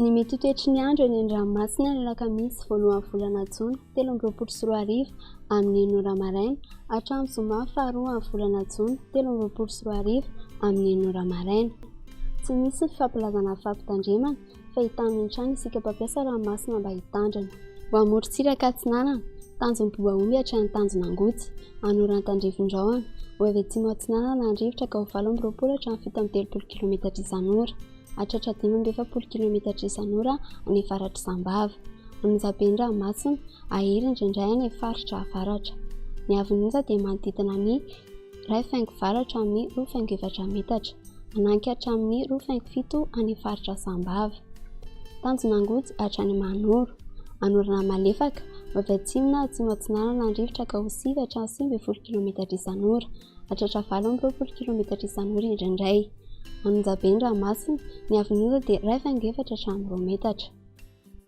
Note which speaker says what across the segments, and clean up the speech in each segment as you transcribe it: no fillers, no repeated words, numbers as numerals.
Speaker 1: Ny mety toetry ny andro eny an-dranomasina ny alakamisy voalohan'ny volana Jona 13 amin'ny 9 maraina hatramin'ny zoma faharoa volana Jona 13 amin'ny 9 maraina. Tsy misy fampilazana fampitandremana fa hitany mintrany isika mpampiasa ranomasina mba hitandrina. Ho amoron-tsiraka Atsinanana, tanjon'ny Boaomby hatrany Tanjonangotsy, anoran'ny Tandrivindraona, ho avy atsimo Atsinanana andrivotra ka ho 7 hatramin'ny 7 km izan'ora, hatratra 5 km izan'ora any avaratra Sambava. Anonjaben'ny ranomasina ahiry indraindray any faritra avaratra. Ny avin'onja dia manodidina ny 1,5 varatra amin'ny 2,4 metatra, mananky hatramin'ny 2,7 any faritra Sambava. Tanjonangotsy hatrany Manoro, anorana malefaka, ho avy atsimona atsimo Atsinanana andrivotra ka ho 9 hatramin'ny 9 km izan'ora, hatratra 20 km izan'ora indraindray. Anonjaben'ny ranomasina ny avin'onja dia 1,4 hatramin'ny 2 metatra.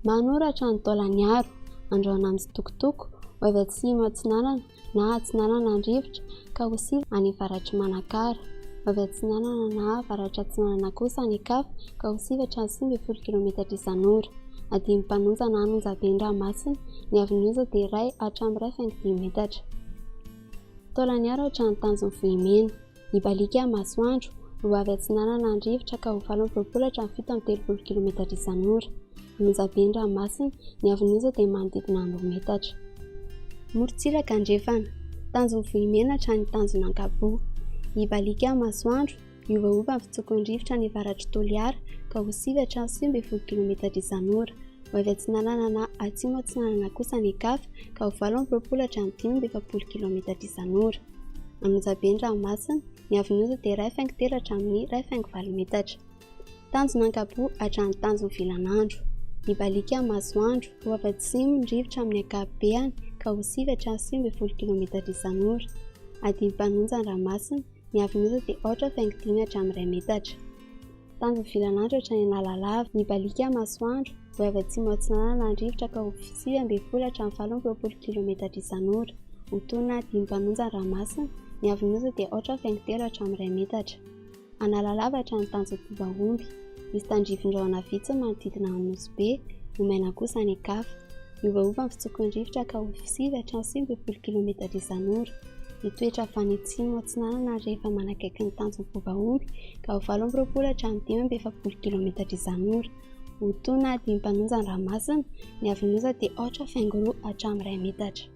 Speaker 1: Manoro hatrany Taolagnaro, andrahona amin'ny Sitokotoko, ho avy atsimo Atsinanana na Atsinanana andrivotra ka ho 9 any avaratry Manakara, ho avy Atsinanana na avaratra Atsinanana kosa any Kafa ka ho 9 hatramin'ny 9 km izan'ora. Adimy mpanonja na anonjaben'ny ranomasina ny avin'onja dia 1 hatramin'ny 1,5 metatra. Taolagnaro hatrany Tanjomvohimena, Ibalika masoandro, ho avy Atsinanana andrivotra ka ho 20 hatramin'ny 30 km izan'ora. Anonjaben'ny ranomasina ny avin'onja dia manodidina 2 metatra. Morontsiraka andrefana, Tanjomvohimena hatrany Tanjonankapo, Ibalika masoandro, iovaova amin'ny fitsokon'ny-rivotra ny avaratry Toliara ka ho 9 hatramin'ny 9 km izan'ora, ho avy Atsinanana na atsimo Atsinanana kosa ny Kafa ka ho 20 hatramin'ny 15 km izan'ora. Anonjaben'ny ranomasina ny avin'onja dia 1,7 hatramin'ny 1,4 metatra. Tanjonankapo hatrany Tanjonvilanandro, Ibalika masoandro, ho avy atsimo ny rivotra amin'ny ankapobeny ka ho 9 hatramin'ny 9 km izan'ora. Adimy mpanonja ny ranomasina ny avin'onja dia 8,5 hatramin'ny 2 metatra. Tanjonvilanandro hatrany Analalava, Ibalika masoandro, ho avy atsimo Atsinanana andrivotra ka ho 9 hatramin'ny 17 km izan'ora. Hotonina adimy mpanonja ny ranomasina ny avin'onja dia 8,5 hatramin'ny 2 metatra. Analalava hatrany Tanjomboaomby, misy tandrivindraona vitsy manodidina ny Nosy Be, Omaina kosa ny Kafa, iovaova amin'ny fitsokon'ny-rivotra ka ho 9 hatramin'ny 9 km izan'ora. Ny toetra avy any atsimo Atsinanana rehefa manakaiky ny Tanjomboaomby ka ho 20 hatramin'ny 15 km izan'ora. Hotonina adimy mpanonja ny ranomasina ny avin'onja dia 8,2 hatramin'ny 2 metatra.